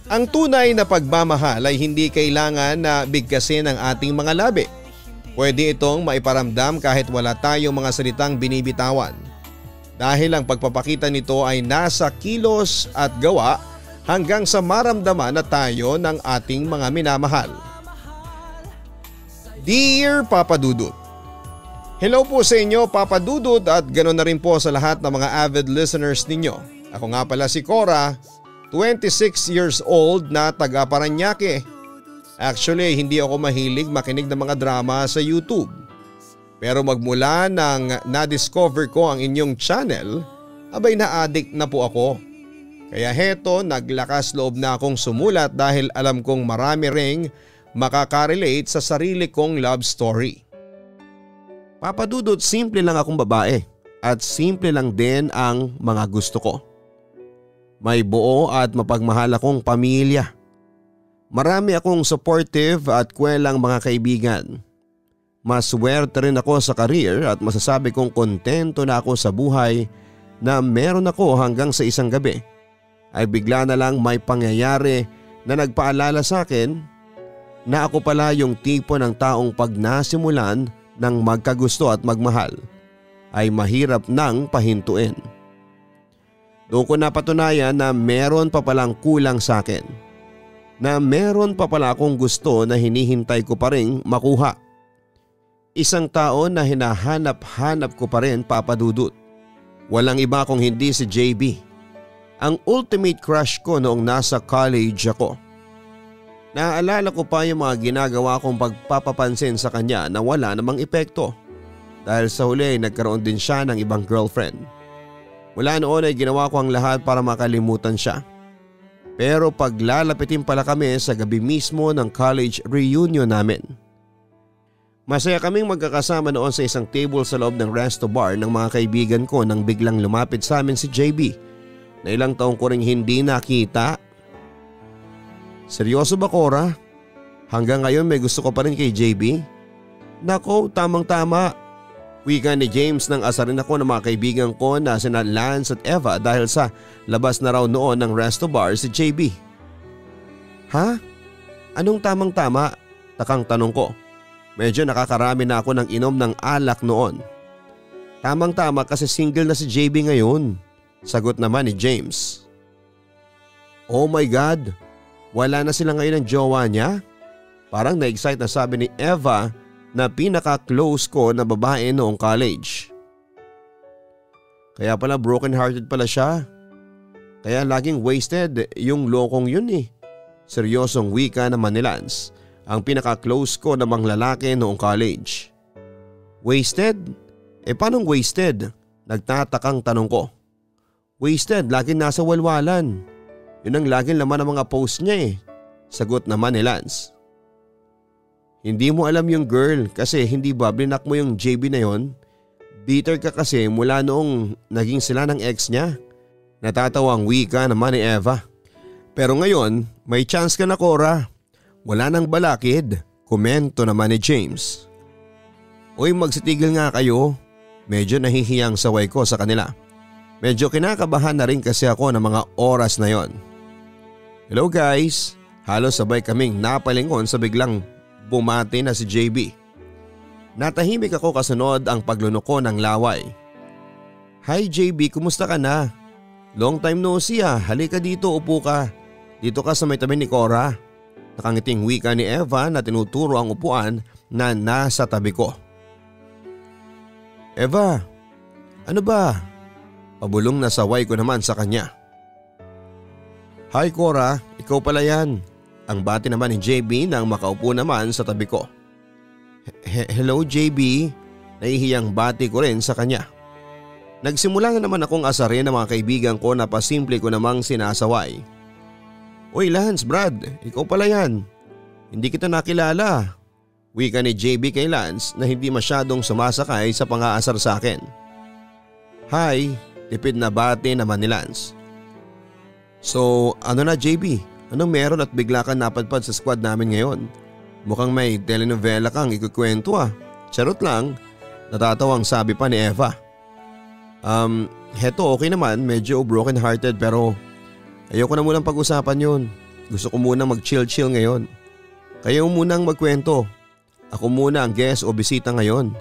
Ang tunay na pagmamahal ay hindi kailangan na bigkasin ang ating mga labi. Pwede itong maiparamdam kahit wala tayong mga salitang binibitawan. Dahil ang pagpapakita nito ay nasa kilos at gawa hanggang sa maramdaman na tayo ng ating mga minamahal. Dear Papa Dudut, hello po sa inyo Papa Dudut at ganoon na rin po sa lahat ng mga avid listeners ninyo. Ako nga pala si Cora, 26 years old na taga Parañaque. Actually, hindi ako mahilig makinig ng mga drama sa YouTube. Pero magmula nang na-discover ko ang inyong channel, abay na-addict na po ako. Kaya heto, naglakas loob na akong sumulat dahil alam kong marami ring makakarelate sa sarili kong love story. Papa Dudut, simple lang akong babae at simple lang din ang mga gusto ko. May buo at mapagmahal akong pamilya. Marami akong supportive at kwelang mga kaibigan. Maswerte rin ako sa career at masasabi kong kontento na ako sa buhay na meron ako hanggang sa isang gabi ay bigla na lang may pangyayari na nagpaalala sa akin na ako pala yung tipo ng taong pag nasimulan ng magkagusto at magmahal ay mahirap nang pahintuin. Doon ko napatunayan na meron pa palang kulang sa akin. Na meron pa pala akong gusto na hinihintay ko pa rin makuha. Isang tao na hinahanap-hanap ko pa rin, Papa Dudut. Walang iba kung hindi si JB. Ang ultimate crush ko noong nasa college ako. Naaalala ko pa yung mga ginagawa kong pagpapapansin sa kanya na wala namang epekto. Dahil sa huli nagkaroon din siya ng ibang girlfriend. Mula noon ay ginawa ko ang lahat para makalimutan siya. Pero paglalapitin pala kami sa gabi mismo ng college reunion namin. Masaya kaming magkakasama noon sa isang table sa loob ng resto bar ng mga kaibigan ko nang biglang lumapit sa amin si JB na ilang taong ko ring hindi nakita. Seryoso ba, Cora? Hanggang ngayon may gusto ko pa rin kay JB? Nako, tamang-tama. Wika ni James nang asarin ako ng mga kaibigan ko na sina Lance at Eva dahil sa labas na raw noon ng resto bar si JB. Ha? Anong tamang-tama? Takang tanong ko. Medyo nakakarami na ako ng inom ng alak noon. Tamang-tama kasi single na si JB ngayon. Sagot naman ni James. Oh my God, wala na sila ngayon ng jowa niya? Parang na-excite na sabi ni Eva na pinaka-close ko na babae noong college. Kaya pala broken hearted pala siya. Kaya laging wasted yung lokong yun eh. Seryosong wika naman ni Lance, ang pinaka-close ko namang lalaki noong college. Wasted? Paanong wasted? Nagtatakang tanong ko. Wasted, laging nasa walwalan. Yun ang laging laman ng mga post niya eh. Sagot naman ni Lance. Hindi mo alam yung girl kasi hindi ba blinak mo yung JB na yon? Bitter ka kasi mula noong naging sila ng ex niya. Natatawang wika naman ni Eva. Pero ngayon may chance ka na, Cora. Wala nang balakid. Komento naman ni James. Uy, magsitigil nga kayo. Medyo nahihiyang saway ko sa kanila. Medyo kinakabahan na rin kasi ako ng mga oras na yon. Hello guys. Halos sabay kaming napalingon sa biglang bumati na si JB. Natahimik ako kasunod ang paglunok ko ng laway. Hi JB, kumusta ka na? Long time no see ah, halika dito, upo ka. Dito ka sa may tabi ni Cora. Nakangiting wika ni Eva na tinuturo ang upuan na nasa tabi ko. Eva, ano ba? Pabulong na saway ko naman sa kanya. Hi Cora, ikaw pala yan. Ang bati naman ni JB nang makaupo naman sa tabi ko. Hello JB, nahihiyang bati ko rin sa kanya. Nagsimula naman akong asarin ng mga kaibigan ko na pasimple ko namang sinasaway. Uy Lance, Brad, ikaw pala yan. Hindi kita nakilala. Wika ni JB kay Lance na hindi masyadong sumasakay sa pang-aasar sa akin. Hi, tipid na bati naman ni Lance. So ano na JB? Anong meron at bigla kang napadpad sa squad namin ngayon? Mukhang may telenovela kang ikukwento ah. Charot lang, natatawang sabi pa ni Eva. Heto okay naman, medyo broken hearted pero ayoko na munang pag-usapan yun. Gusto ko munang mag-chill-chill ngayon. Kayo munang magkwento. Ako muna ang guest o bisita ngayon.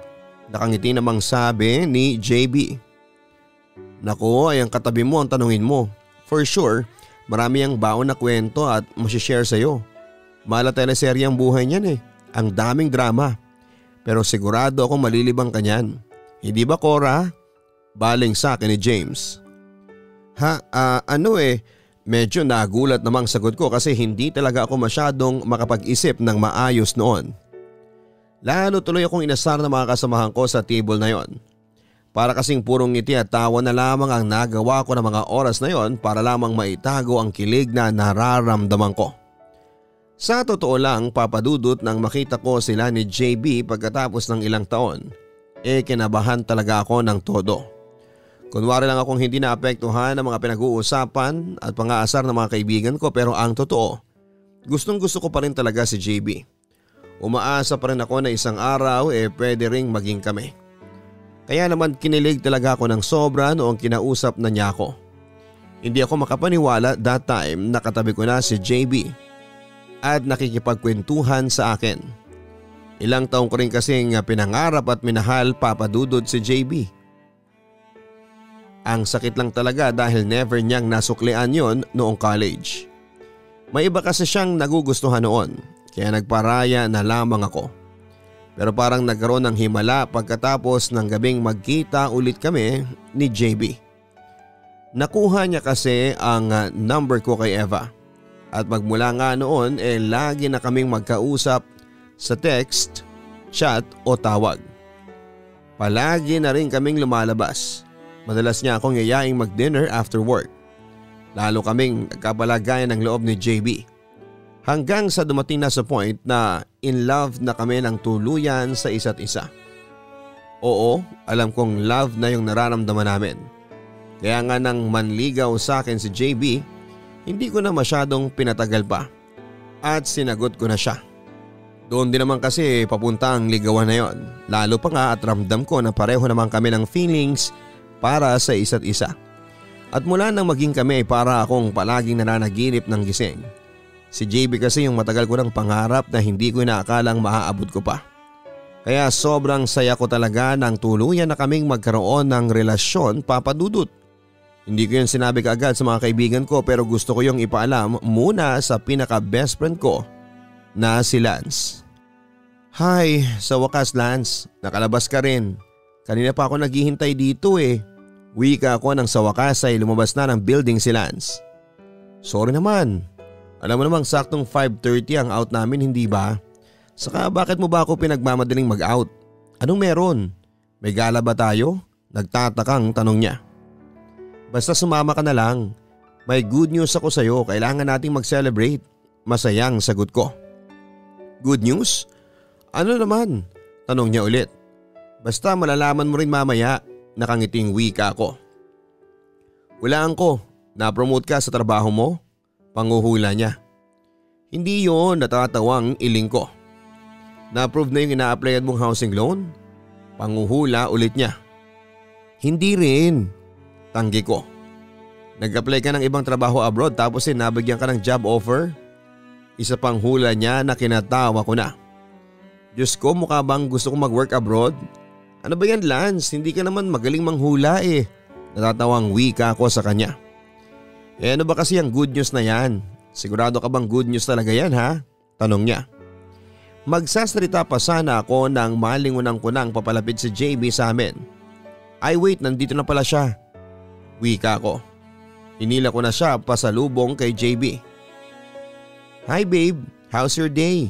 Nakangiti namang sabi ni JB. Naku, ay ang katabi mo ang tanungin mo. For sure, marami ang baon na kwento at masishare sa'yo. Mala teleserye ang buhay niyan eh. Ang daming drama. Pero sigurado ako malilibang ka niyan. Hindi ba, Cora? Baling sa akin ni James. Medyo nagulat namang sagot ko kasi hindi talaga ako masyadong makapag-isip ng maayos noon. Lalo tuloy akong inasar ng mga kasamahan ko sa table na yon. Para kasing purong ngiti at tawa na lamang ang nagawa ko ng mga oras na yon para lamang maitago ang kilig na nararamdaman ko. Sa totoo lang, papadudot nang makita ko sila ni JB pagkatapos ng ilang taon, kinabahan talaga ako ng todo. Kunwari lang akong hindi naapektuhan ng mga pinag-uusapan at pang-aasar ng mga kaibigan ko, pero ang totoo, gustong gusto ko pa rin talaga si JB. Umaasa pa rin ako na isang araw pwede ring maging kami. Kaya naman kinilig talaga ako ng sobra noong kinausap na niya ako. Hindi ako makapaniwala that time na katabi ko na si JB at nakikipagkwentuhan sa akin. Ilang taong ko rin kasing pinangarap at minahal, papadudod, si JB. Ang sakit lang talaga dahil never niyang nasuklian yon noong college. May iba kasi siyang nagugustuhan noon kaya nagparaya na lamang ako. Pero parang nagkaroon ng himala pagkatapos ng gabing magkita ulit kami ni JB. Nakuha niya kasi ang number ko kay Eva. At magmula nga noon lagi na kaming magkausap sa text, chat o tawag. Palagi na rin kaming lumalabas. Madalas niya akong yayaing mag-dinner after work. Lalo kaming nagkapalagayan ng loob ni JB. Hanggang sa dumating na sa point na in love na kami ng tuluyan sa isa't isa. Oo, alam kong love na yung nararamdaman namin. Kaya nga nang manligaw sa akin si JB, hindi ko na masyadong pinatagal pa at sinagot ko na siya. Doon din naman kasi papunta ang ligawan na yon. Lalo pa nga at ramdam ko na pareho naman kami ng feelings para sa isa't isa. At mula nang maging kami para akong palaging nananaginip ng gising. Si JB kasi yung matagal ko ng pangarap na hindi ko inaakalang maaabot ko pa. Kaya sobrang saya ko talaga nang tuluyan na kaming magkaroon ng relasyon, papadudot. Hindi ko yun sinabi kaagad sa mga kaibigan ko pero gusto ko yung ipaalam muna sa pinaka best friend ko na si Lance. Hi, sa wakas Lance, nakalabas ka rin. Kanina pa ako naghihintay dito eh. Wika ako nang sa wakas ay lumabas na ng building si Lance. Sorry naman. Alam mo namang saktong 5:30 ang out namin, hindi ba? Saka bakit mo ba ako pinagmamadaling mag-out? Anong meron? May gala ba tayo? Nagtatakang tanong niya. Basta sumama ka na lang. May good news ako sa'yo, kailangan nating mag-celebrate. Masayang sagot ko. Good news? Ano naman? Tanong niya ulit. Basta malalaman mo rin mamaya, nakangiting wika ko. Hulaan ko, na-promote ka sa trabaho mo? Panguhula niya. Hindi yon, natatawang iling ko. Na-approve na yung ina-applyan mong housing loan? Panguhula ulit niya. Hindi rin. Tanggi ko. Nag-apply ka ng ibang trabaho abroad tapos nabigyan ka ng job offer? Isa pang hula niya na kinatawa ko na. Diyos ko, mukha bang gusto kong mag-work abroad? Ano ba yan, Lance? Hindi ka naman magaling manghula eh. Natatawang wika ko sa kanya. Ano ba kasi ang good news na yan? Sigurado ka bang good news talaga yan ha? Tanong niya. Magsasalita pa sana ako nang malingunan ko nang papalapit si JB sa amin. Ay wait, nandito na pala siya. Wika ko. Inila ko na siya pasalubong kay JB. Hi babe, how's your day?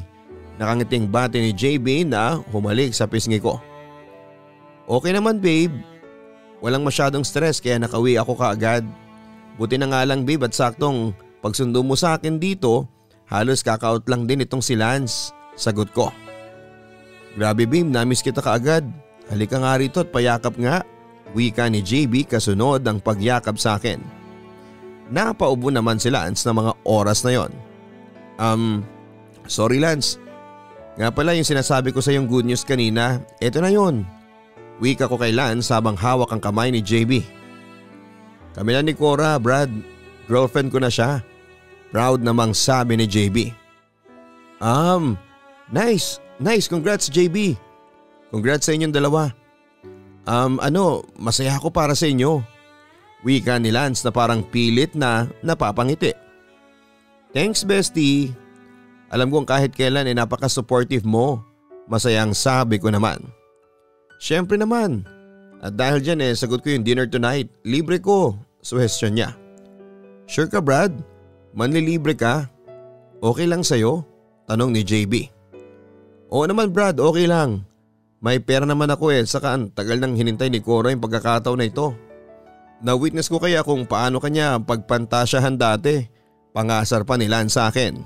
Nakangiting bati ni JB na humalik sa pisngi ko. Okay naman babe. Walang masyadong stress kaya nakauwi ako kaagad. Buti na nga lang babe at saktong pagsundo mo sa akin dito, halos kaka-out lang din itong si Lance. Sagot ko. Grabe babe, namiss kita kaagad. Halika nga rito at payakap nga. Wika ni JB kasunod ang pagyakap sa akin. Napaubo naman si Lance na mga oras na yon. Sorry Lance. Nga pala yung sinasabi ko sa yung good news kanina, eto na yon. Wika ko kay Lance habang hawak ang kamay ni JB. Kami na ni Cora, Brad. Girlfriend ko na siya. Proud namang sabi ni JB. Nice, congrats JB. Congrats sa inyong dalawa. Masaya ako para sa inyo. Wika ni Lance na parang pilit na napapangiti. Thanks bestie. Alam kong kahit kailan ay napaka-supportive mo. Masayang sabi ko naman. Siyempre naman. At dahil dyan sagot ko yung dinner tonight. Libre ko. Suhestyon niya. Sure ka Brad? Manlilibre ka? Okay lang sa'yo? Tanong ni JB. Oo naman Brad, okay lang. May pera naman ako saka ang tagal nang hinintay ni Cora yung pagkakataon na ito. Na-witness ko kaya kung paano kanya pagpantasyahan dati. Pangasar pa ni Lance sa akin.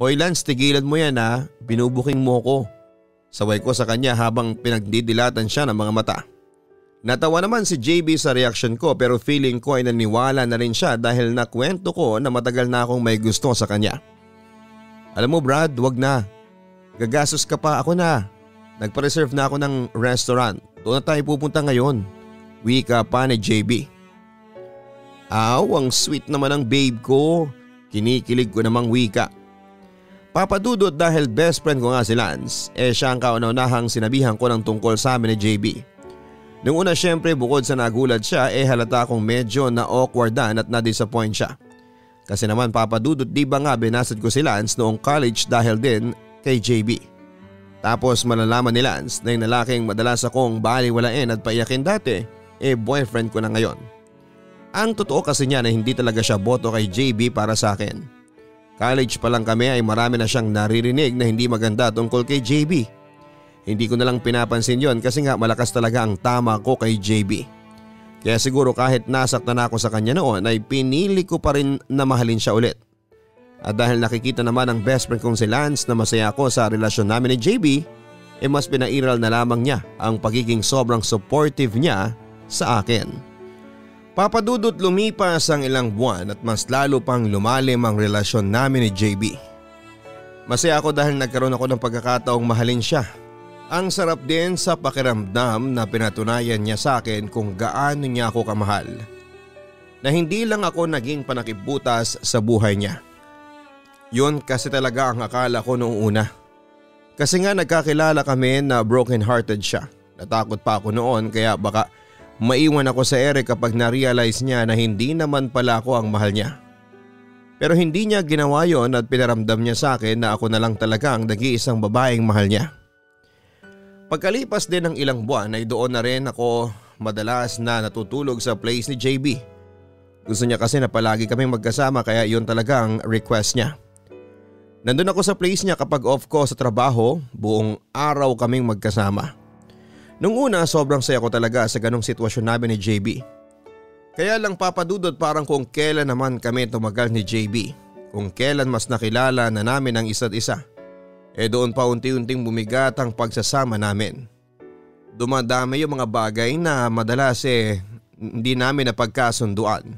Hoy Lance, tigilan mo yan binubuking mo ko. Saway ko sa kanya habang pinagdidilatan siya ng mga mata. Natawa naman si JB sa reaksyon ko pero feeling ko ay naniwala na rin siya dahil nakwento ko na matagal na akong may gusto sa kanya. Alam mo Brad, wag na. Gagastos ka pa, ako na. Nagpa-reserve na ako ng restaurant. Doon na tayo pupunta ngayon. Wika pa ni JB. Aw, ang sweet naman ng babe ko. Kinikilig ko namang wika. Papadudot dahil best friend ko nga si Lance. Siya ang kauna-unahang sinabihan ko ng tungkol sa amin ni JB. Nung una syempre bukod sa nagulat siya halata akong medyo na-awkwardan at na-disappoint siya. Kasi naman papadudot di ba nga binasad ko si Lance noong college dahil din kay JB. Tapos malalaman ni Lance na yung lalaking madalas akong baliwalain at paiyakin dati boyfriend ko na ngayon. Ang totoo kasi niya na hindi talaga siya boto kay JB para sa akin. College pa lang kami ay marami na siyang naririnig na hindi maganda tungkol kay JB. Hindi ko na lang pinapansin yon kasi nga malakas talaga ang tama ko kay JB. Kaya siguro kahit nasaktan ako sa kanya noon ay pinili ko pa rin na mahalin siya ulit. At dahil nakikita naman ng best friend kong si Lance na masaya ako sa relasyon namin ni JB, mas pinairal na lamang niya ang pagiging sobrang supportive niya sa akin. Papadudot lumipas ang ilang buwan at mas lalo pang lumalim ang relasyon namin ni JB. Masaya ako dahil nagkaroon ako ng pagkakataong mahalin siya. Ang sarap din sa pakiramdam na pinatunayan niya sa akin kung gaano niya ako kamahal. Na hindi lang ako naging panakibutas sa buhay niya. Yun kasi talaga ang akala ko noong una. Kasi nga nagkakilala kami na broken hearted siya. Natakot pa ako noon kaya baka maiwan ako sa ere kapag na-realize niya na hindi naman pala ako ang mahal niya. Pero hindi niya ginawa yon at pinaramdam niya sa akin na ako na lang talaga ang nag-iisang babaeng mahal niya. Pagkalipas din ng ilang buwan ay doon na rin ako madalas na natutulog sa place ni JB. Gusto niya kasi na palagi kaming magkasama kaya yun talaga ang request niya. Nandun ako sa place niya kapag off ko sa trabaho, buong araw kaming magkasama. Nung una sobrang saya ko talaga sa ganong sitwasyon namin ni JB. Kaya lang papadudot parang kung kailan naman kami tumagal ni JB, kung kailan mas nakilala na namin ang isa't isa. Doon pa unti-unting bumigat ang pagsasama namin. Dumadami yung mga bagay na madalas hindi namin napagkasunduan.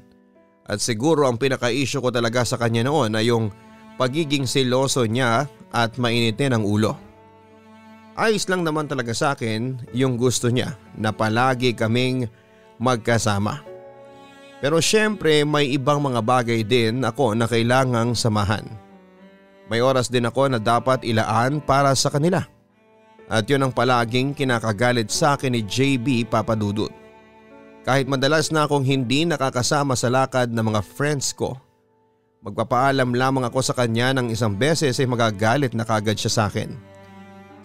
At siguro ang pinaka-issue ko talaga sa kanya noon ay yung pagiging seloso niya at mainitin ang ulo. Ayos lang naman talaga sa akin yung gusto niya na palagi kaming magkasama. Pero syempre may ibang mga bagay din ako na kailangang samahan. May oras din ako na dapat ilaan para sa kanila. At yun ang palaging kinakagalit sa akin ni JB Papadudut. Kahit madalas na akong hindi nakakasama sa lakad ng mga friends ko, magpapaalam lamang ako sa kanya ng isang beses ay magagalit na kagad siya sa akin.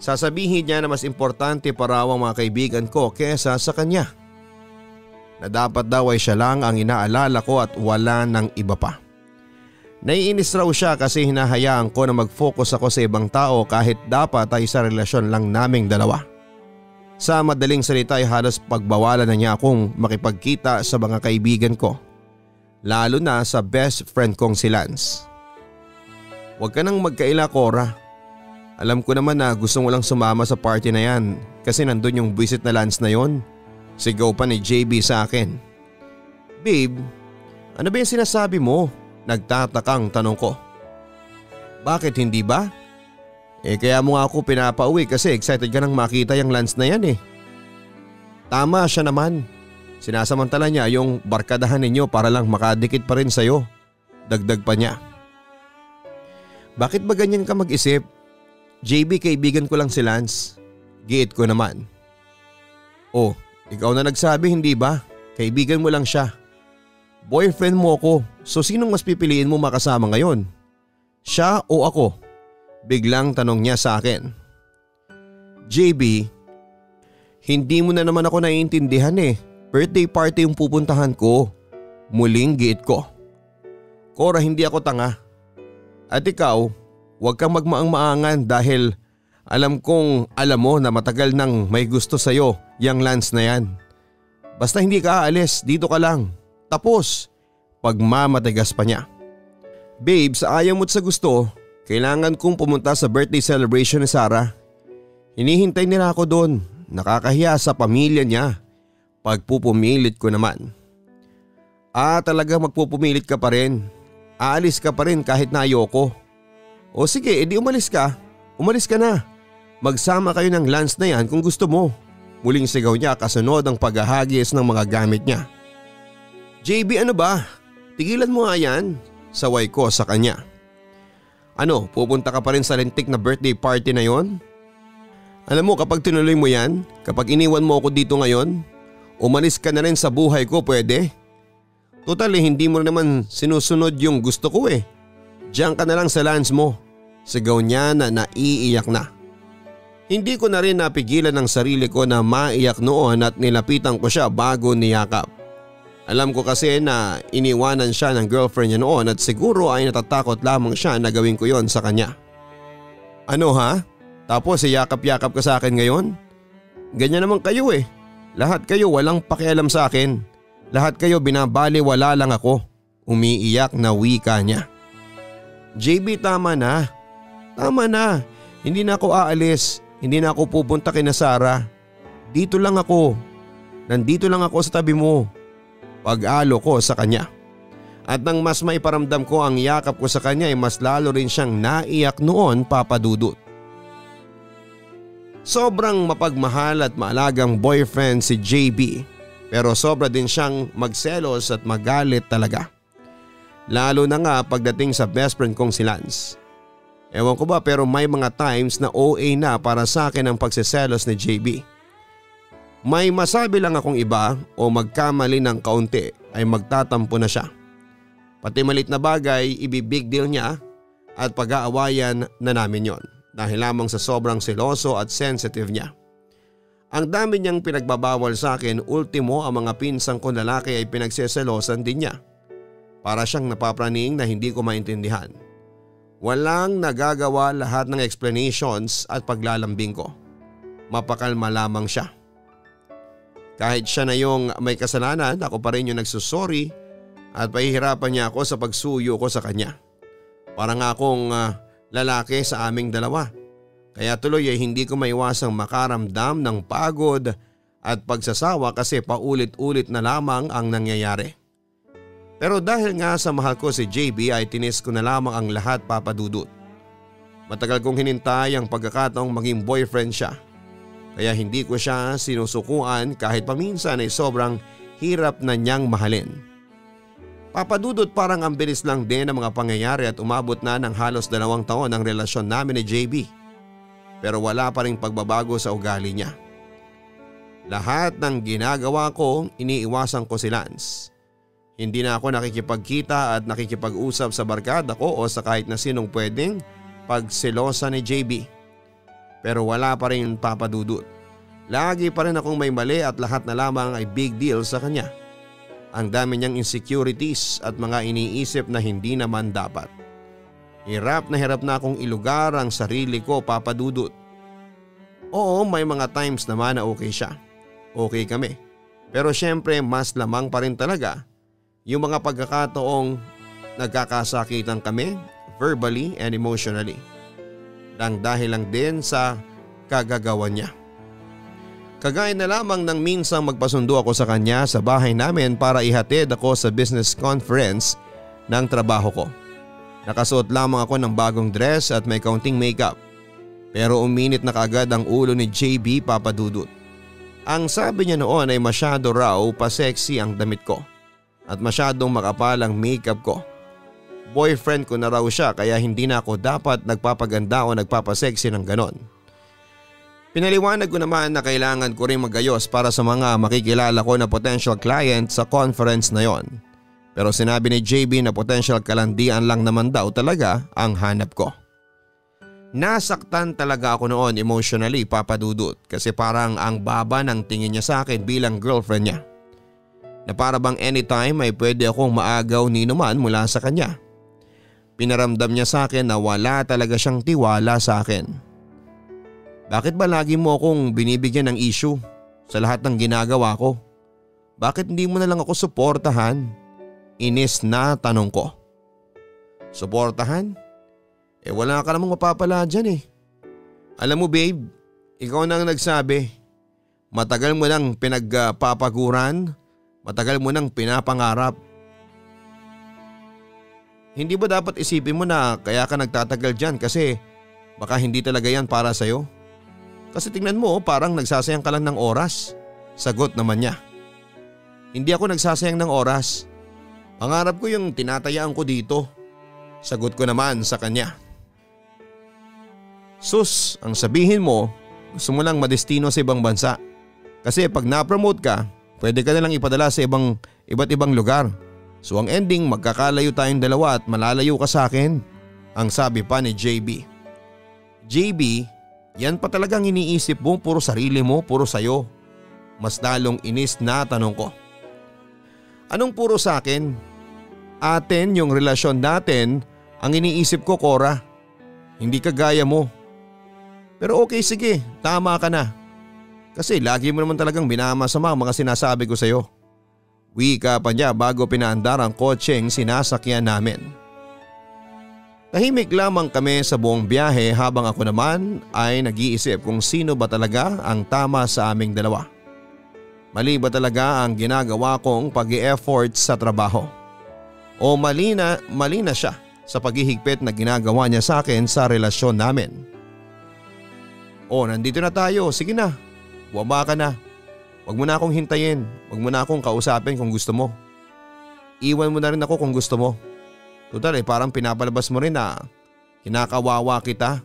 Sasabihin niya na mas importante pa raw ang mga kaibigan ko kesa sa kanya. Na dapat daw ay siya lang ang inaalala ko at wala ng iba pa. Naiinis raw siya kasi hinahayaan ko na mag-focus ako sa ibang tao kahit dapat ay sa relasyon lang naming dalawa. Sa madaling salita ay halos pagbawalan na niya akong makipagkita sa mga kaibigan ko. Lalo na sa best friend kong si Lance. Huwag ka nang magkaila, Cora. Alam ko naman na gusto mo lang sumama sa party na yan kasi nandun yung visit na Lance na yon. Sigaw pa ni JB sa akin. Babe, ano ba yung sinasabi mo? Nagtatakang tanong ko. Bakit hindi ba? Kaya mo nga ako pinapauwi kasi excited ka nang makita yung Lance na yan Tama siya naman. Sinasamantala niya yung barkadahan ninyo para lang makadikit pa rin sa'yo. Dagdag pa niya. Bakit ba ganyan ka mag-isip? JB, kaibigan ko lang si Lance. Giit ko naman. Oh, ikaw na nagsabi hindi ba? Kaibigan mo lang siya. Boyfriend mo ako, so sinong mas pipiliin mo makasama ngayon? Siya o ako? Biglang tanong niya sa akin. JB, hindi mo na naman ako naiintindihan eh. Birthday party yung pupuntahan ko. Muling giit ko. Cora, hindi ako tanga. At ikaw, huwag kang magmaang-maangan dahil alam kong alam mo na matagal nang may gusto sa'yo yung Lance na yan. Basta hindi ka aalis, dito ka lang. Tapos, pagmamatigas pa niya. Babe, sa ayaw mo't sa gusto, kailangan kong pumunta sa birthday celebration ni Sarah. Hinihintay nila ako doon, nakakahiya sa pamilya niya. Pagpupumilit ko naman. Talaga magpupumilit ka pa rin. Aalis ka pa rin kahit na ayoko. O sige, edi umalis ka. Umalis ka na. Magsama kayo ng Lance na yan kung gusto mo. Muling sigaw niya kasunod ang paghahagis ng mga gamit niya. JB, ano ba? Tigilan mo nga yan. Saway ko sa kanya. Ano, pupunta ka pa rin sa lintik na birthday party na yon? Alam mo, kapag tinuloy mo yan, kapag iniwan mo ako dito ngayon, umalis ka na rin sa buhay ko, pwede? Total hindi mo naman sinusunod yung gusto ko eh. Diyan ka na lang sa Lance mo. Sigaw niya na naiiyak na. Hindi ko na rin napigilan ang sarili ko na maiyak noon at nilapitan ko siya bago niyakap. Alam ko kasi na iniwanan siya ng girlfriend niya noon at siguro ay natatakot lamang siya na gawin ko yon sa kanya. Ano ha? Tapos iyakap-yakap ka sa akin ngayon? Ganyan naman kayo eh. Lahat kayo walang pakialam sa akin. Lahat kayo binabaliwala lang ako. Umiiyak na wika niya. JB, tama na. Tama na. Hindi na ako aalis. Hindi na ako pupunta kina Sarah. Dito lang ako. Nandito lang ako sa tabi mo. Pag-alo ko sa kanya. At nang mas maiparamdam ko ang yakap ko sa kanya ay mas lalo rin siyang naiyak noon, Papa Dudut. Sobrang mapagmahal at maalagang boyfriend si JB. Pero sobra din siyang magselos at magalit talaga. Lalo na nga pagdating sa best friend kong si Lance. Ewan ko ba pero may mga times na OA na para sa akin ang pagsiselos ni JB. May masabi lang akong iba o magkamali ng kaunti ay magtatampo na siya. Pati malit na bagay ibibig deal niya at pag-aawayan na namin yon dahil lamang sa sobrang seloso at sensitive niya. Ang dami niyang pinagbabawal sa akin, ultimo ang mga pinsang ko lalaki ay pinagseselosan din niya. Para siyang napapraning na hindi ko maintindihan. Walang nagagawa lahat ng explanations at paglalambing ko. Mapakalma lamang siya. Kahit siya na yung may kasalanan, ako pa rin yung nagsusorry at pahihirapan niya ako sa pagsuyo ko sa kanya. Parang akong lalaki sa aming dalawa. Kaya tuloy ay hindi ko maiwasang makaramdam ng pagod at pagsasawa kasi paulit-ulit na lamang ang nangyayari. Pero dahil nga sa mahal ko si JB ay tinis ko na lamang ang lahat, Papa Dudut. Matagal kong hinintay ang pagkakataong maging boyfriend siya. Kaya hindi ko siya sinusukuan kahit paminsan ay sobrang hirap na niyang mahalin. Papa Dudut, parang ang bilis lang din ang mga pangyayari at umabot na ng halos 2 taon ang relasyon namin ni JB. Pero wala pa ring pagbabago sa ugali niya. Lahat ng ginagawa ko, iniiwasan ko si Lance. Hindi na ako nakikipagkita at nakikipag-usap sa barkada ko o sa kahit na sinong pwedeng pagselosa ni JB. Pero wala pa rin, Papa Dudut. Lagi pa rin akong may mali at lahat na lamang ay big deal sa kanya. Ang dami niyang insecurities at mga iniisip na hindi naman dapat. Hirap na akong ilugar ang sarili ko, Papa Dudut. Oo, may mga times naman na okay siya. Okay kami. Pero syempre mas lamang pa rin talaga yung mga pagkakataong nagkakasakitan kami verbally and emotionally. Dahil lang din sa kagagawan niya. Kagaya na lamang nang minsang magpasundo ako sa kanya sa bahay namin para ihatid ako sa business conference ng trabaho ko. Nakasuot lamang ako ng bagong dress at may kaunting makeup. Pero uminit na kaagad ang ulo ni JB, Papa Dudut. Ang sabi niya noon ay masyado raw pa-sexy ang damit ko at masyadong makapal ang makeup ko. boyfriend ko na raw siya kaya hindi na ako dapat nagpapaganda o nagpapasexy ng ganon. Pinaliwanag ko naman na kailangan ko rin magayos para sa mga makikilala ko na potential client sa conference na yon. Pero sinabi ni JB na potential kalandian lang naman daw talaga ang hanap ko. Nasaktan talaga ako noon emotionally, Papa Dudut, kasi parang ang baba ng tingin niya sa akin bilang girlfriend niya. Na para bang anytime ay pwede akong maagaw ni numan mula sa kanya. Pinaramdam niya sa akin na wala talaga siyang tiwala sa akin. Bakit ba lagi mo akong binibigyan ng issue sa lahat ng ginagawa ko? Bakit hindi mo na lang ako suportahan? Inis na tanong ko. Suportahan? Wala ka namang mapapala dyan eh. Alam mo babe, ikaw na ang nagsabi. Matagal mo nang pinagpapaguran, matagal mo nang pinapangarap. Hindi ba dapat isipin mo na kaya ka nagtatagal dyan kasi baka hindi talaga yan para sa'yo? Kasi tingnan mo parang nagsasayang ka lang ng oras. Sagot naman niya. Hindi ako nagsasayang ng oras. Pangarap ko yung tinatayaan ko dito. Sagot ko naman sa kanya. Sus, ang sabihin mo, gusto mo lang madestino sa ibang bansa. Kasi pag na-promote ka, pwede ka nalang ipadala sa iba't ibang lugar. So ang ending magkakalayo tayong dalawa at malalayo ka sa akin. Ang sabi pa ni JB. JB, yan pa talagang iniisip mo, puro sarili mo, puro sayo. Mas lalong inis na tanong ko. Anong puro sa akin? Atin yung relasyon natin ang iniisip ko, Cora. Hindi kagaya mo. Pero okay, sige, tama ka na. Kasi lagi mo naman talagang minamasama ang mga sinasabi ko sa'yo. Wika pa niya bago pinaandar ang kotseng sinasakyan namin. Tahimik lamang kami sa buong biyahe habang ako naman ay nag-iisip kung sino ba talaga ang tama sa aming dalawa. Mali ba talaga ang ginagawa kong pag-i-effort sa trabaho? O mali na siya sa paghihigpit na ginagawa niya sa akin sa relasyon namin? O nandito na tayo, sige na, bumaba ka na. Huwag mo na akong hintayin, huwag mo na akong kausapin kung gusto mo. Iwan mo na rin ako kung gusto mo. Total parang pinapalabas mo rin na kinakawawa kita.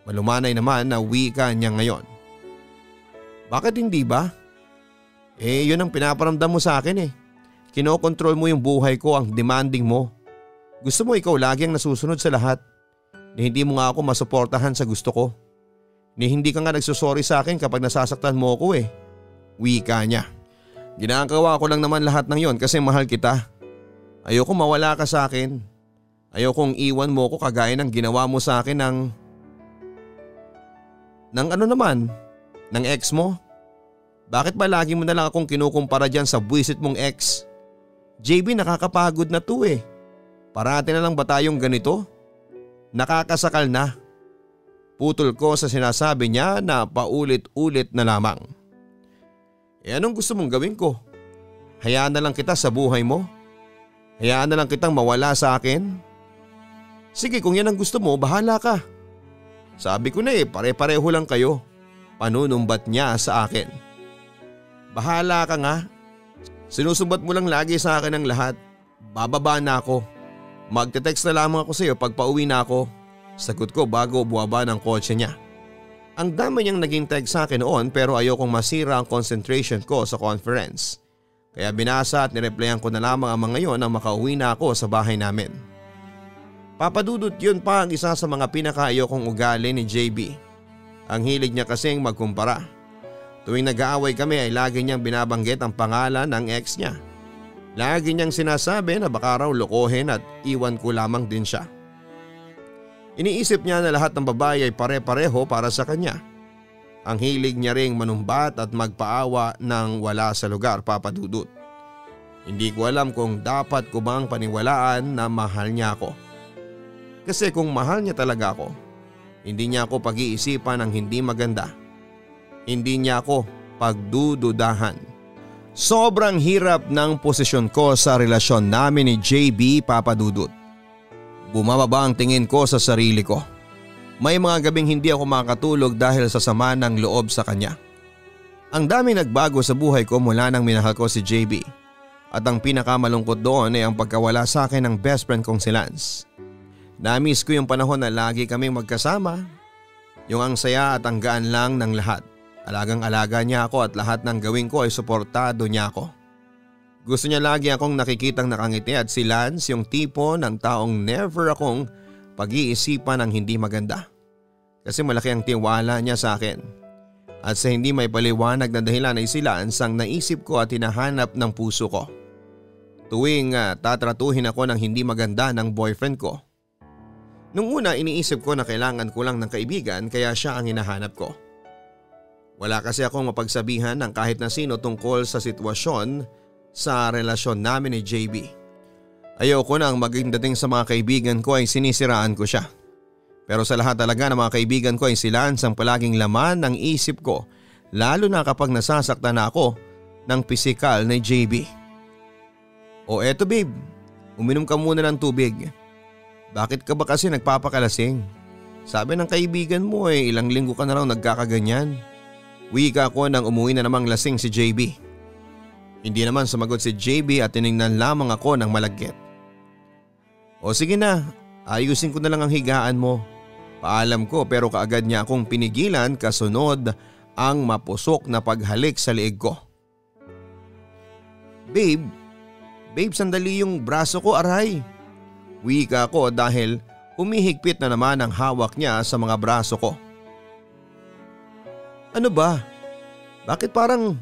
Malumanay naman na wika niya ngayon. Bakit hindi ba? Yun ang pinaparamdam mo sa akin eh. Kinokontrol mo yung buhay ko, ang demanding mo. Gusto mo ikaw lagi ang nasusunod sa lahat. Ni hindi mo nga ako masuportahan sa gusto ko. Ni hindi ka nga nagsusorry sa akin kapag nasasaktan mo ako eh. Wika niya. Ginagawa ko lang naman lahat ng yon kasi mahal kita. Ayoko mawala ka sa akin. Ayokong iwan mo ko kagaya ng ginawa mo sa akin ng ex mo. Bakit ba lagi mo na lang akong kinukumpara dyan sa buwisit mong ex? JB, nakakapagod na to eh. Parati na lang ba tayong ganito? Nakakasakal na. Putol ko sa sinasabi niya na paulit-ulit na lamang. Anong gusto mong gawin ko? Hayaan na lang kita sa buhay mo? Hayaan na lang kitang mawala sa akin? Sige, kung yan ang gusto mo, bahala ka. Sabi ko na pare-pareho lang kayo. Panunumbat niya sa akin. Bahala ka nga. Sinusumbat mo lang lagi sa akin ang lahat. Bababa na ako. Magte-text na lamang ako sa iyo pag pauwi na ako. Sagot ko bago buwaba ng kotse niya. Ang dami niyang naging text sa akin noon pero ayokong masira ang concentration ko sa conference. Kaya binasa at nireplyan ko na lamang ang mga yon nang makauwi na ako sa bahay namin. Papadudot, yun pa ang isa sa mga pinakaayokong ugali ni JB. Ang hilig niya kasing magkumpara. Tuwing nag-aaway kami ay lagi niyang binabanggit ang pangalan ng ex niya. Lagi niyang sinasabi na baka raw lokohin at iwan ko lamang din siya. Iniisip niya na lahat ng babae ay pare-pareho para sa kanya. Ang hilig niya ring manumbat at magpaawa ng wala sa lugar, Papadudot. Hindi ko alam kung dapat ko bang paniwalaan na mahal niya ako. Kasi kung mahal niya talaga ako, hindi niya ako pag-iisipan ng hindi maganda. Hindi niya ako pagdududahan. Sobrang hirap ng posisyon ko sa relasyon namin ni JB, Papadudot. Bumababa ang tingin ko sa sarili ko. May mga gabing hindi ako makatulog dahil sa sama ng loob sa kanya. Ang daming nagbago sa buhay ko mula nang minahal ko si JB. At ang pinakamalungkot doon ay ang pagkawala sa akin ng best friend kong si Lance. Na-miss ko yung panahon na lagi kaming magkasama. Yung ang saya at ang gaan lang ng lahat. Alagang-alaga niya ako at lahat ng gawin ko ay suportado niya ako. Gusto niya lagi akong nakikitang nakangiti at si Lance yung tipo ng taong never akong pag-iisipan ng hindi maganda. Kasi malaki ang tiwala niya sa akin. At sa hindi may paliwanag na dahilan ay si Lance ang naisip ko at hinahanap ng puso ko. Tuwing tatratuhin ako ng hindi maganda ng boyfriend ko. Nung una iniisip ko na kailangan ko lang ng kaibigan kaya siya ang hinahanap ko. Wala kasi akong mapagsabihan ng kahit na sino tungkol sa sitwasyon sa relasyon namin ni JB. Ayoko na ang maging dating sa mga kaibigan ko ay sinisiraan ko siya. Pero sa lahat talaga ng mga kaibigan ko ay si Lance ang palaging laman ng isip ko, lalo na kapag nasasaktan na ako ng pisikal ni JB. O eto babe, uminom ka muna ng tubig. Bakit ka ba kasi nagpapakalasing? Sabi ng kaibigan mo ilang linggo ka na raw nagkakaganyan. Wika ko nang umuwi na namang lasing si JB. Hindi naman sumagot si JB at tiningnan lamang ako ng malagkit. O sige na, ayusin ko na lang ang higaan mo. Paalam ko pero kaagad niya akong pinigilan kasunod ang mapusok na paghalik sa liig ko. Babe sandali yung braso ko aray. Wika ko dahil humihigpit na naman ang hawak niya sa mga braso ko. Ano ba? Bakit parang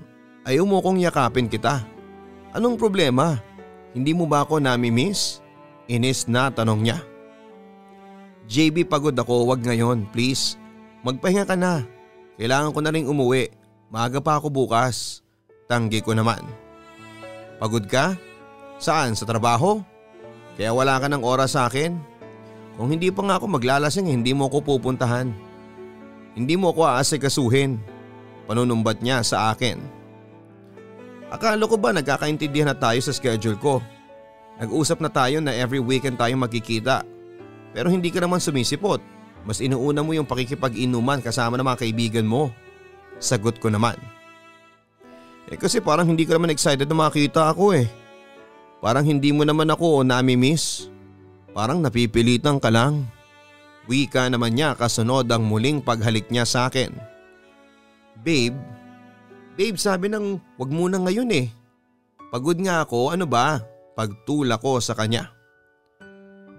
ayaw mo kong yakapin kita? Anong problema? Hindi mo ba ako nami-miss? Inis na tanong niya. JB pagod ako, wag ngayon please. Magpahinga ka na. Kailangan ko na rin umuwi. Maaga pa ako bukas. Tanggi ko naman. Pagod ka? Saan? Sa trabaho? Kaya wala ka ng oras sa akin? Kung hindi pa nga ako maglalasing hindi mo ako pupuntahan. Hindi mo ako aasikasuhin. Panunumbat niya sa akin. Akala ko ba nagkakaintindihan na tayo sa schedule ko? Nag-usap na tayo na every weekend tayo magkikita. Pero hindi ka naman sumisipot. Mas inuuna mo yung pakikipag-inuman kasama ng mga kaibigan mo. Sagot ko naman. Kasi parang hindi ka naman excited na makita ako Parang hindi mo naman ako nami-miss. Parang napipilitan ka lang. Wika naman niya kasunod ang muling paghalik niya sa akin. Babe sabi ng wag muna ngayon Pagod nga ako, ano ba? Pagtula ko sa kanya.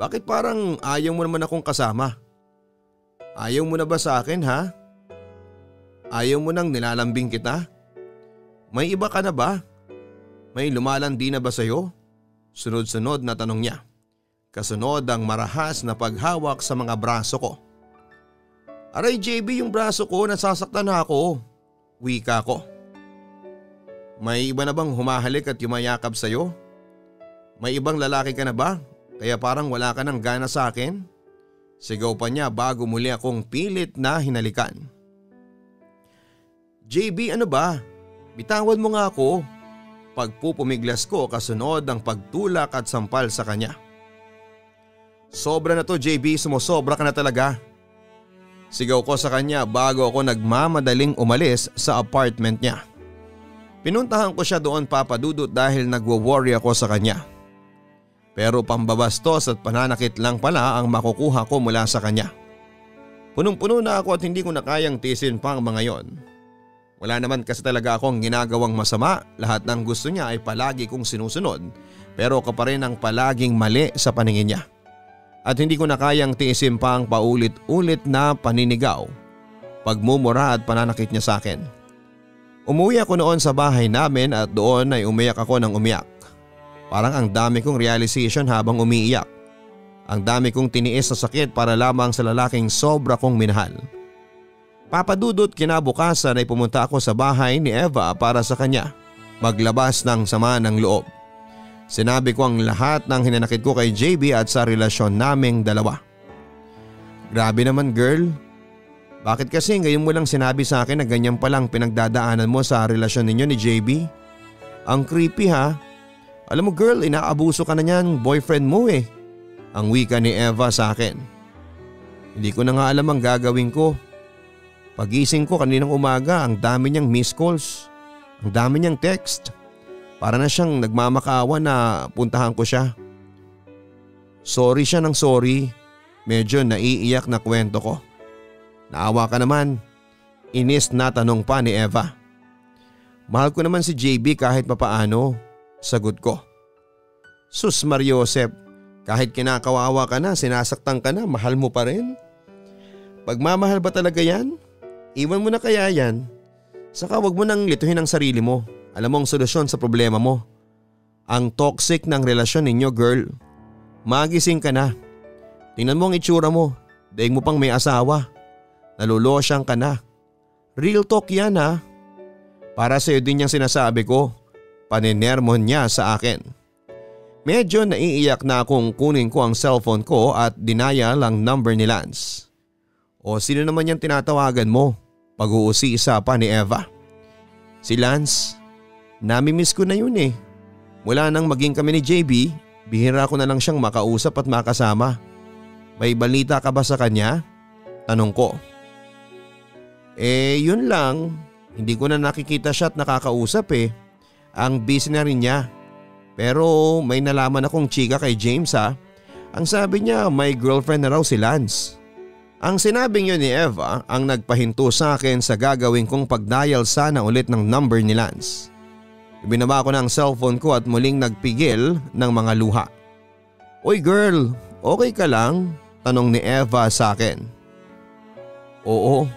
Bakit parang ayaw mo naman akong kasama? Ayaw mo na ba sa akin ha? Ayaw mo nang nilalambing kita? May iba ka na ba? May lumalandi na ba sa'yo? Sunod-sunod na tanong niya. Kasunod ang marahas na paghawak sa mga braso ko. Aray JB yung braso ko, nasasaktan na ako. Wika ko. May iba na bang humahalik at yumayakap sa'yo? May ibang lalaki ka na ba? Kaya parang wala ka ng gana sa akin? Sigaw pa niya bago muli akong pilit na hinalikan. JB ano ba? Bitawan mo nga ako. Pagpupumiglas ko kasunod ang pagtulak at sampal sa kanya. Sobra na to JB, sumusobra ka na talaga. Sigaw ko sa kanya bago ako nagmamadaling umalis sa apartment niya. Pinuntahan ko siya doon papadudot dahil nagwo-worry ako sa kanya. Pero pambabastos at pananakit lang pala ang makukuha ko mula sa kanya. Punong-puno na ako at hindi ko na kayang tiisin pa ang mga yon. Wala naman kasi talaga akong ginagawang masama, lahat ng gusto niya ay palagi kong sinusunod pero ako pa rin ang palaging mali sa paningin niya. At hindi ko na kayang tiisin pa ang paulit-ulit na paninigaw, pagmumura at pananakit niya sa akin. Umuwi ako noon sa bahay namin at doon ay umiyak ako ng umiyak. Parang ang dami kong realization habang umiiyak. Ang dami kong tiniis sa sakit para lamang sa lalaking sobra kong minahal. Papadudot kinabukasan ay pumunta ako sa bahay ni Eva para sa kanya maglabas ng sama ng loob. Sinabi ko ang lahat ng hinanakit ko kay JB at sa relasyon naming dalawa. Grabe naman girl. Bakit kasi ngayon mo lang sinabi sa akin na ganyan palang pinagdadaanan mo sa relasyon ninyo ni JB? Ang creepy ha. Alam mo girl, inaabuso ka na niyan boyfriend mo Ang wika ni Eva sa akin. Hindi ko na nga alam ang gagawin ko. Pagising ko kaninang umaga ang dami niyang missed calls. Ang dami niyang text. Para na siyang nagmamakaawa na puntahan ko siya. Sorry siya ng sorry. Medyo naiiyak na kwento ko. Naawa ka naman. Inis na tanong pa ni Eva. Mahal ko naman si JB kahit papaano, sagot ko. Sus Mariosep, kahit kinakawawa ka na, sinasaktan ka na, mahal mo pa rin? Pagmamahal ba talaga yan? Iwan mo na kaya yan? Saka wag mo nang lituhin ang sarili mo. Alam mo ang solusyon sa problema mo. Ang toxic ng relasyon ninyo, girl. Magising ka na. Tingnan mo ang itsura mo. Daig mo pang may asawa. Nalulosyang ka na. Real talk yan ha. Para sa'yo din yung sinasabi ko. Paninermon niya sa akin. Medyo naiiyak na akong kunin ko ang cellphone ko at dinaya lang number ni Lance. O sino naman yung tinatawagan mo? Pag-uusisa pa ni Eva. Si Lance. Namimiss ko na yun eh. Mula nang maging kami ni JB, bihira ko na lang siyang makausap at makasama. May balita ka ba sa kanya? Tanong ko. Yun lang. Hindi ko na nakikita siya at nakakausap eh. Ang busy na rin niya. Pero may nalaman akong chika kay James ha. Ang sabi niya may girlfriend na raw si Lance. Ang sinabing yun ni Eva ang nagpahinto sa akin sa gagawin kong pag-dial sana ulit ng number ni Lance. Ibinaba ko na ang cellphone ko at muling nagpigil ng mga luha. Oy girl, okay ka lang? Tanong ni Eva sa akin. Oo.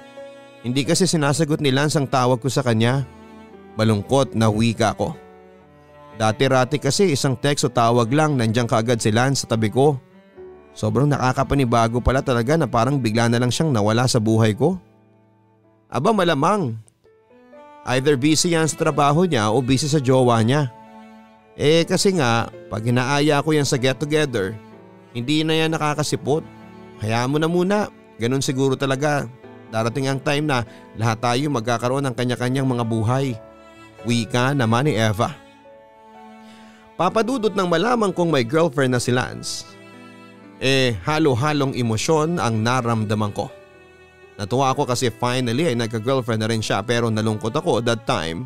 Hindi kasi sinasagot ni Lance ang tawag ko sa kanya. Malungkot na wika ko. Dati-rati kasi isang text o tawag lang nandiyan kaagad si Lance sa tabi ko. Sobrang nakakapanibago pala talaga na parang bigla na lang siyang nawala sa buhay ko. Aba malamang. Either busy yan sa trabaho niya o busy sa jowa niya. Kasi nga pag hinaaya ko yan sa get together, hindi na yan nakakasipot. Hayaan mo na muna, ganun siguro talaga. Darating ang time na lahat tayo magkakaroon ng kanya-kanyang mga buhay. Wika naman ni Eva. Papadudot nang malaman kong may girlfriend na si Lance. Halo-halong emosyon ang naramdaman ko. Natuwa ako kasi finally ay nagka-girlfriend na rin siya pero nalungkot ako that time.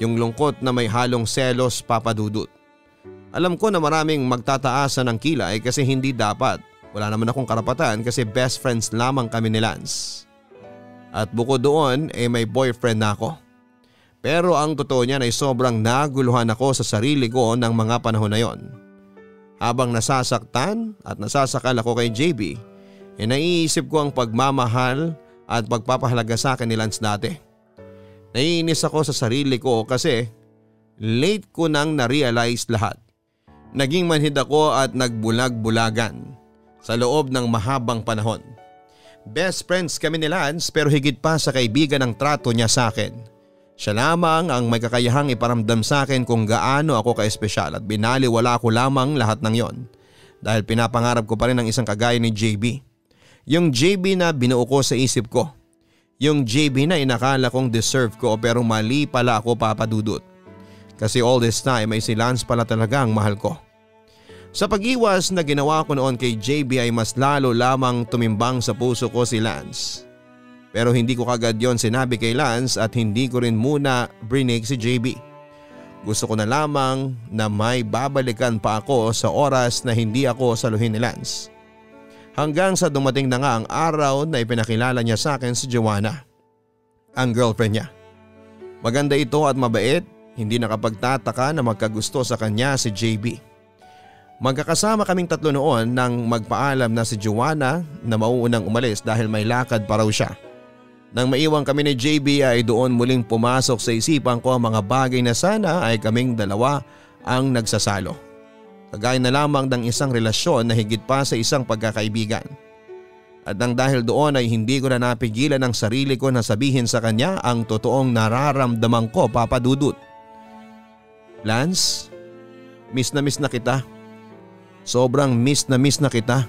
Yung lungkot na may halong selos, Papadudot. Alam ko na maraming magtataasan ng kilay kasi hindi dapat. Wala naman akong karapatan kasi best friends lamang kami ni Lance. At bukod doon may boyfriend na ako. Pero ang totoo niyan ay sobrang naguluhan ako sa sarili ko ng mga panahon na yon. Habang nasasaktan at nasasakal ako kay JB, naiisip ko ang pagmamahal at pagpapahalaga sa akin ni Lance dati. Naiinis ako sa sarili ko kasi late ko nang na-realize lahat. Naging manhid ako at nagbulag-bulagan sa loob ng mahabang panahon. Best friends kami ni Lance pero higit pa sa kaibigan ang trato niya sa akin. Siya lamang ang may kakayahang iparamdam sa akin kung gaano ako ka-espesyal at binaliwala ko lamang lahat ng yon. Dahil pinapangarap ko pa rin ang isang kagaya ni JB. Yung JB na binuo ko sa isip ko. Yung JB na inakala kong deserve ko pero mali pala ako, Papadudot. Kasi all this time ay si Lance pala talaga ang mahal ko. Sa pag-iwas na ginawa ko noon kay JB ay mas lalo lamang tumimbang sa puso ko si Lance. Pero hindi ko kagad yon sinabi kay Lance at hindi ko rin muna brinig si JB. Gusto ko na lamang na may babalikan pa ako sa oras na hindi ako saluhin ni Lance. Hanggang sa dumating na nga ang araw na ipinakilala niya sa akin si Joanna, ang girlfriend niya. Maganda ito at mabait, hindi nakapagtataka na magkagusto sa kanya si JB. Magkakasama kaming tatlo noon nang magpaalam na si Joanna na mauunang umalis dahil may lakad pa raw siya. Nang maiwan kami ni JB ay doon muling pumasok sa isipan ko ang mga bagay na sana ay kaming dalawa ang nagsasalo. Kagaya na lamang ng isang relasyon na higit pa sa isang pagkakaibigan. At nang dahil doon ay hindi ko na napigilan ang sarili ko na sabihin sa kanya ang totoong nararamdaman ko, Papadudot. Lance, miss na kita. Sobrang miss na kita.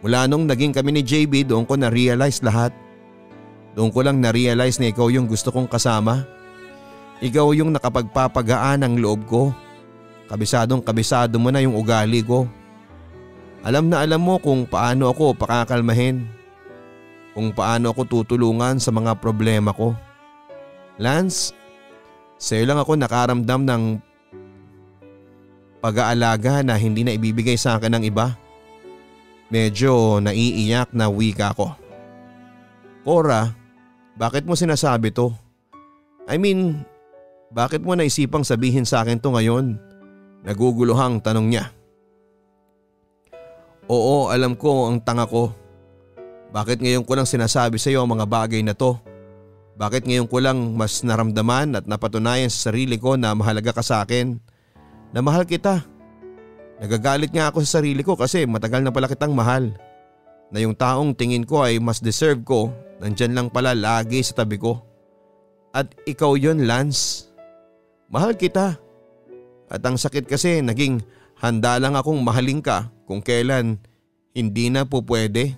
Mula nung naging kami ni JB doon ko na-realize lahat. Doon ko lang na-realize na ikaw yung gusto kong kasama. Ikaw yung nakapagpapagaan ng loob ko. Kabisado mo na yung ugali ko. Alam na alam mo kung paano ako pakakalmahin. Kung paano ako tutulungan sa mga problema ko. Lance, Sa'yo lang ako nakaramdam ng pag-aalaga na hindi na ibibigay sa akin ng iba. Medyo naiiyak na wika ko. Cora, bakit mo sinasabi to? I mean, bakit mo naisipang sabihin sa akin to ngayon? Naguguluhang tanong niya. Oo, alam ko ang tanga ko. Bakit ngayon ko lang sinasabi sa iyo ang mga bagay na to? Bakit ngayon ko lang mas naramdaman at napatunayan sa sarili ko na mahalaga ka sa akin? Na mahal kita. Nagagalit nga ako sa sarili ko kasi matagal na pala kitang mahal. Na yung taong tingin ko ay mas deserve ko, nandyan lang pala lagi sa tabi ko. At ikaw yon, Lance. Mahal kita. At ang sakit kasi naging handa lang akong mahalin ka kung kailan hindi na po pwede.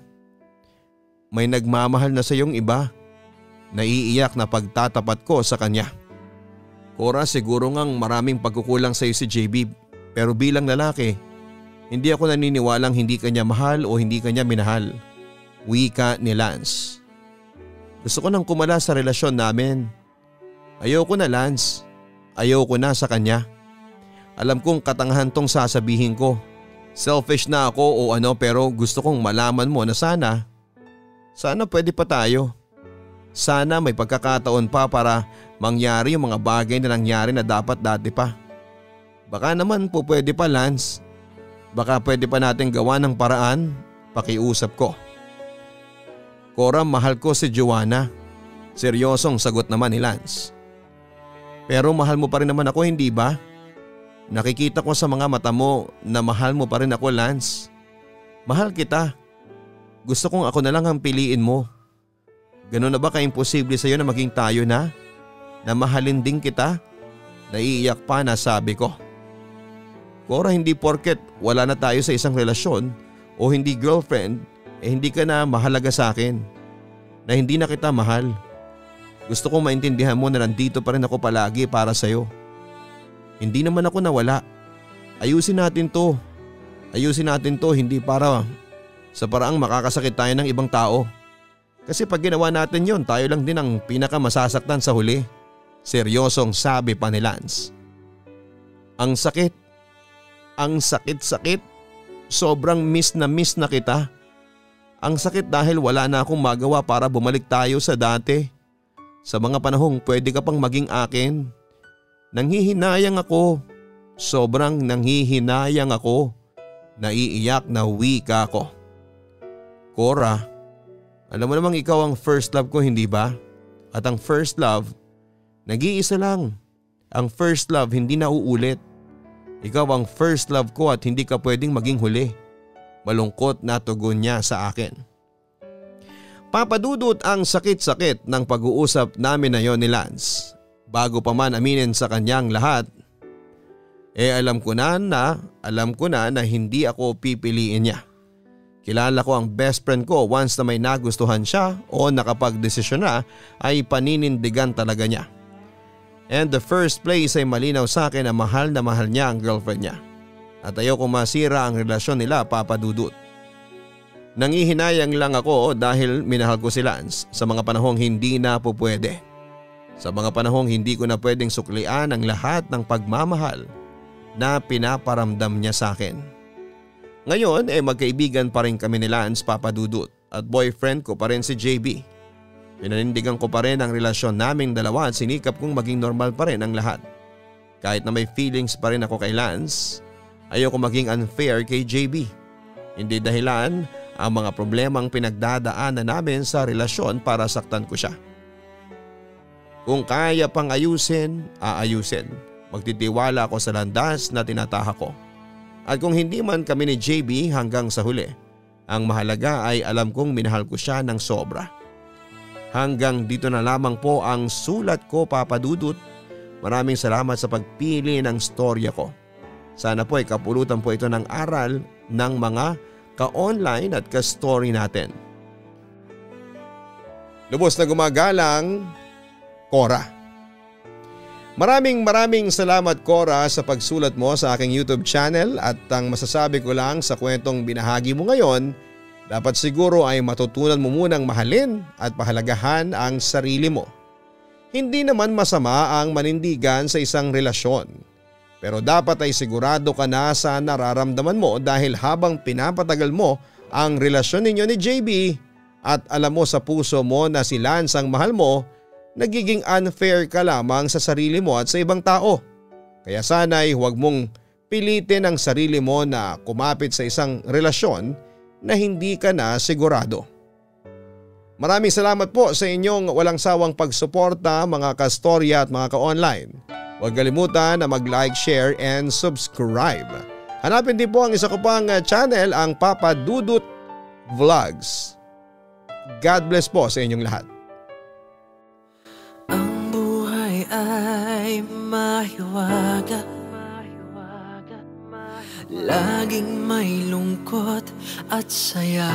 May nagmamahal na sa iyong iba. Naiiyak na pagtatapat ko sa kanya. Cora, siguro ngang maraming pagkukulang sa iyo si JB, pero bilang lalaki, hindi ako naniniwalang hindi kanya mahal o hindi kanya minahal. Wika ni Lance. Gusto ko nang kumala sa relasyon namin. Ayoko na, Lance. Ayoko na sa kanya. Alam kong katangahan tong sasabihin ko. Selfish na ako o ano, pero gusto kong malaman mo na sana pwede pa tayo. Sana may pagkakataon pa para mangyari yung mga bagay na nangyari na dapat dati pa. Baka naman po pwede pa, Lance. Baka pwede pa natin gawa ng paraan. Pakiusap ko. Cora, mahal ko si Joanna. Seryosong sagot naman ni Lance. Pero mahal mo pa rin naman ako, hindi ba? Nakikita ko sa mga mata mo na mahal mo pa rin ako, Lance. Mahal kita. Gusto kong ako na lang ang piliin mo. Ganun na ba ka-imposible sa'yo na maging tayo na? Na mahalin din kita? Naiiyak pa na sabi ko. Cora, hindi porket wala na tayo sa isang relasyon o hindi girlfriend, hindi ka na mahalaga sa akin. Na hindi na kita mahal. Gusto kong maintindihan mo na nandito pa rin ako palagi para sa'yo. Hindi naman ako nawala. Ayusin natin to. Hindi para sa paraang makakasakit tayo ng ibang tao. Kasi pag ginawa natin yon, tayo lang din ang pinakamasasaktan sa huli. Seryosong sabi pa ni Lance. Ang sakit. Ang sakit-sakit. Sobrang miss na kita. Ang sakit dahil wala na akong magawa para bumalik tayo sa dati. Sa mga panahong pwede ka pang maging akin. Nanghihinayang ako. Sobrang nanghihinayang ako. Naiiyak na wika ko. Cora, alam mo namang ikaw ang first love ko, hindi ba? At ang first love, nag-iisa lang. Ang first love hindi na uulit. Ikaw ang first love ko at hindi ka pwedeng maging huli. Malungkot na tugon niya sa akin. Papadudot ang sakit-sakit ng pag-uusap namin na yon ni Lance. Bago pa man aminin sa kanyang lahat, alam ko na na hindi ako pipiliin niya. Kilala ko ang best friend ko, once na may nagustuhan siya o nakapagdesisyon na ay paninindigan talaga niya. And the first place ay malinaw sa akin na mahal niya ang girlfriend niya. At ayoko masira ang relasyon nila, Papa Dudut. Nanghihinayang lang ako dahil minahal ko si Lance sa mga panahong hindi na po pwede. Sa mga panahong hindi ko na pwedeng suklian ang lahat ng pagmamahal na pinaparamdam niya sa akin. Ngayon magkaibigan pa rin kami ni Lance, Papa Dudut, at boyfriend ko pa rin si JB. Pinanindigan ko pa rin ang relasyon naming dalawa at sinikap kong maging normal pa rin ang lahat. Kahit na may feelings pa rin ako kay Lance, ayoko maging unfair kay JB. Hindi dahilan ang mga problemang pinagdadaanan namin sa relasyon para saktan ko siya. Kung kaya pang ayusin, aayusin. Magtitiwala ako sa landas na tinatahak ko. At kung hindi man kami ni JB hanggang sa huli, ang mahalaga ay alam kong minahal ko siya ng sobra. Hanggang dito na lamang po ang sulat ko, Papa Dudut. Maraming salamat sa pagpili ng storya ko. Sana po ay kapulutan po ito ng aral ng mga ka-online at ka-story natin. Lubos na gumagalang, Cora. Maraming salamat, Cora, sa pagsulat mo sa aking YouTube channel at ang masasabi ko lang sa kwentong binahagi mo ngayon, dapat siguro ay matutunan mo munang mahalin at pahalagahan ang sarili mo. Hindi naman masama ang manindigan sa isang relasyon. Pero dapat ay sigurado ka na sa nararamdaman mo dahil habang pinapatagal mo ang relasyon ninyo ni JB at alam mo sa puso mo na si Lance ang mahal mo, nagiging unfair ka lamang sa sarili mo at sa ibang tao. Kaya sana'y huwag mong pilitin ang sarili mo na kumapit sa isang relasyon na hindi ka na sigurado. Maraming salamat po sa inyong walang sawang pagsuporta mga kastorya at mga ka-online. Huwag kalimutan na mag-like, share and subscribe. Hanapin din po ang isa ko pang channel, ang Papa Dudut Vlogs. God bless po sa inyong lahat. Ang buhay ay mahiwaga, laging may lungkot at saya.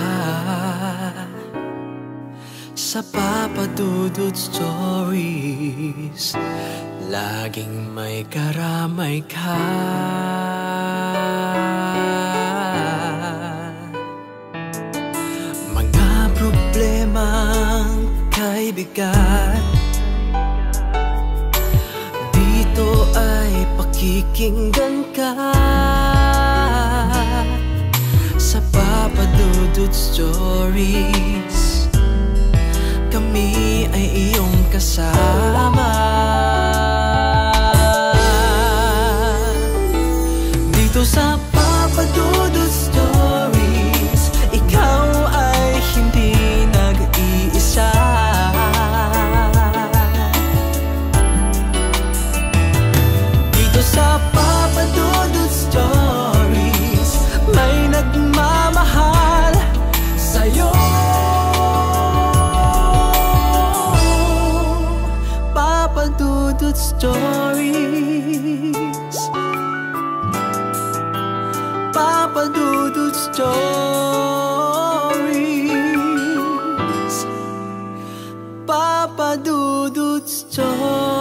Sa Papa Dudut Stories, laging may karamay ka. Mga problemang kay bigat, dito ay pakikinggan ka. Sa Papa Dudut Stories, kami ay iyong kasama. Dito sa Papa Dudut Stories, ikaw ay hindi nag-iisa. Dito sa Papa Dudut Stories, may nagmamahal sa'yo. Papa Dudut Stories, Papa Dudut Stories, Papa Dudut Stories.